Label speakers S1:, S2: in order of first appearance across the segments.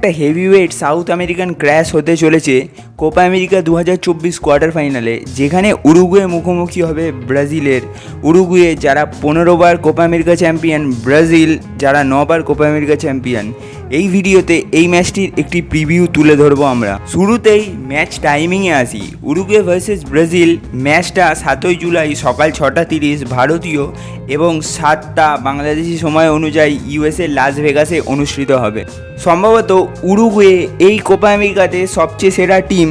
S1: একটা heavyweight south American crash হতে চলেছে কোপা আমেরিকা 2024 কোয়ার্টার ফাইনালে, যেখানে উরুগুয়ে মুখোমুখি হবে ব্রাজিলের। উরুগুয়ে যারা 15 বার কোপা আমেরিকা চ্যাম্পিয়ন, ব্রাজিল যারা 9 বার কোপা আমেরিকা চ্যাম্পিয়ন। এই ভিডিওতে এই ম্যাচটির একটি প্রিভিউ তুলে ধরবো আমরা। শুরুতেই ম্যাচ টাইমিংয়ে আসি। উরুগুয়ে ভার্সেস ব্রাজিল ম্যাচটা 7ই জুলাই সকাল 6:30 ভারতীয় এবং 7টা বাংলাদেশি সময় অনুযায়ী ইউএসএ লাস ভেগাসে অনুষ্ঠিত হবে। সম্ভবত উরুগুয়ে এই কোপা আমেরিকাতে সবচেয়ে সেরা টিম।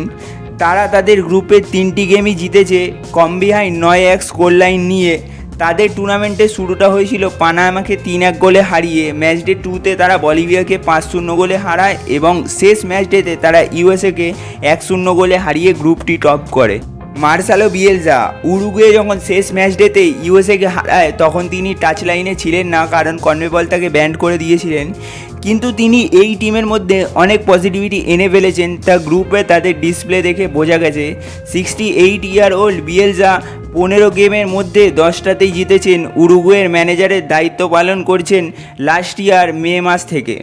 S1: তারা তাদের গ্রুপের 3টি গেমই জিতেছে কম বিহাইন্ড 9-1 স্কোর লাইন নিয়ে। তাদের টুর্নামেন্টের শুরুটা হয়েছিল পানামাকে 3-1 গোলে হারিয়ে। ম্যাচ ডে 2তে তারা বলিভিয়াকে 5-0 গোলে হারায় এবং শেষ ম্যাচ ডেতে তারা ইউএসএকে 1-0 গোলে হারিয়ে গ্রুপটি টপ করে। মার্সেলো বিয়েলসা উরুগুয়ে যখন শেষ ম্যাচ ডেতে ইউএসএকে হারায় তখন তিনি টাচ লাইনে ছিলেন না, কারণ কনমেবল তাকে ব্যান্ড করে দিয়েছিলেন। কিন্তু তিনি এই টিমের মধ্যে অনেক পজিটিভিটি এনে ফেলেছেন, তা গ্রুপে তাদের ডিসপ্লে দেখে বোঝা গেছে। 68 ইয়ার ওল্ড বিয়েলসা 15 গেমের মধ্যে 10টাতেই জিতেছেন। উরুগুয়ের ম্যানেজারের দায়িত্ব পালন করছেন লাস্ট ইয়ার মে মাস থেকে।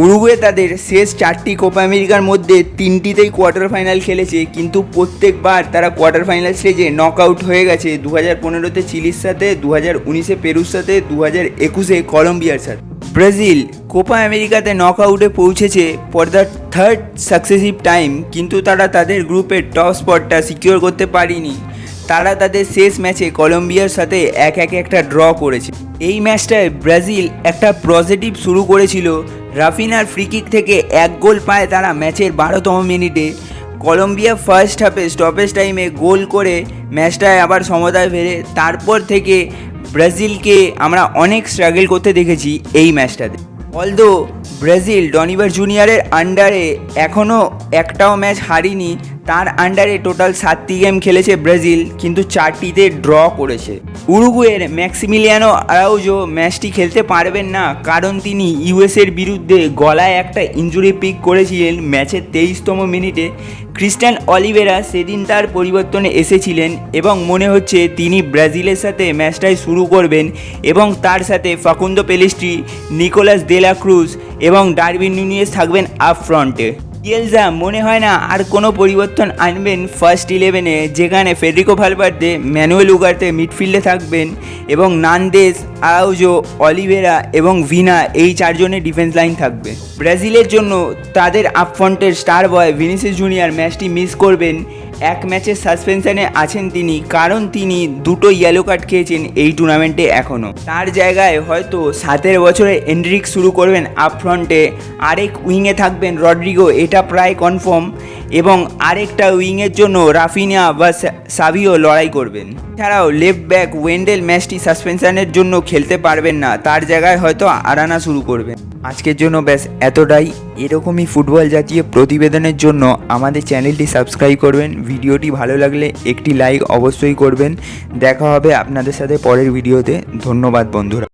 S1: উরুগুয়ে তাদের শেষ 4টি কোপা আমেরিকার মধ্যে 3টিতেই কোয়ার্টার ফাইনাল খেলেছে, কিন্তু প্রত্যেকবার তারা কোয়ার্টার ফাইনাল স্টেজে নক আউট হয়ে গেছে। 2015তে চিলির সাথে, 2019-এ পেরুর সাথে, 2021-এ কলম্বিয়ার সাথে। ব্রাজিল কোপা আমেরিকাতে নক আউটে পৌঁছেছে for the 3rd successive time, কিন্তু তারা তাদের গ্রুপের টপ স্পটটা সিকিউর করতে পারেনি। তারা তাদের শেষ ম্যাচে কলম্বিয়ার সাথে 1-1 একটা ড্র করেছে। এই ম্যাচটায় ব্রাজিল একটা পজিটিভ শুরু করেছিল। রাফিনার ফ্রিকিক থেকে 1 গোল পায় তারা ম্যাচের 12তম মিনিটে। কলম্বিয়া ফার্স্ট হাফে স্টপেজ টাইমে গোল করে ম্যাচটায় আবার সমতায় ফেরে। তারপর থেকে ব্রাজিলকে আমরা অনেক স্ট্রাগল করতে দেখেছি এই ম্যাচটাতে। অলদো ব্রাজিল ডনিভার জুনিয়রের আন্ডারে এখনও একটাও ম্যাচ হারিনি। তার আন্ডারে টোটাল 7টি গেম খেলেছে ব্রাজিল, কিন্তু 4টিতে ড্র করেছে। উরুগুয়ের ম্যাক্সিমিলিয়ানো আরাউজো ম্যাচটি খেলতে পারবেন না, কারণ তিনি ইউএসের বিরুদ্ধে গলায় একটা ইনজুরি পিক করেছিলেন ম্যাচের 23তম মিনিটে। ক্রিস্টিয়ান অলিভেরা সেদিন তার পরিবর্তনে এসেছিলেন এবং মনে হচ্ছে তিনি ব্রাজিলের সাথে ম্যাচটাই শুরু করবেন এবং তার সাথে ফাকুন্দো পেলেস্ট্রি, নিকোলাস দে লা ক্রুজ এবং ডারউইন নুনিয়েজ থাকবেন আপ ফ্রন্টে। বিয়েলসা মনে হয় না আর কোনো পরিবর্তন আনবেন ফার্স্ট 11-এ, যেখানে ফেডেরিকো ভালভার্দে, ম্যানুয়েল উগার্তে মিডফিল্ডে থাকবেন এবং নান্দেস, আরাউজো, অলিভেরা এবং ভিনা এই 4 জনের ডিফেন্স লাইন থাকবে। ব্রাজিলের জন্য তাদের আপফ্রন্টের স্টার বয় ভিনিসিয়াস জুনিয়র ম্যাচটি মিস করবেন। 1 ম্যাচের সাসপেনশনে আছেন তিনি, কারণ তিনি 2টো ইয়েলো কার্ড খেয়েছেন এই টুর্নামেন্টে এখনও। তার জায়গায় হয়তো 17 বছরের এন্ড্রিক শুরু করবেন আপ ফ্রন্টে। আরেক উইংয়ে থাকবেন রড্রিগো, এটা প্রায় কনফার্ম, এবং আরেকটা উইংয়ের জন্য রাফিনিয়া বা সাভিও লড়াই করবেন। এছাড়াও লেফট ব্যাক ওয়েন্ডেল ম্যাচটি সাসপেনশনের জন্য খেলতে পারবেন না, তার জায়গায় হয়তো আরানা শুরু করবেন। আজকের জন্য ব্যাস এতটাই। এরকমই ফুটবল জাতীয় প্রতিবেদনের জন্য আমাদের চ্যানেলটি সাবস্ক্রাইব করবেন। ভিডিওটি ভালো লাগলে একটি লাইক অবশ্যই করবেন। দেখা হবে আপনাদের সাথে পরের ভিডিওতে। ধন্যবাদ বন্ধুরা।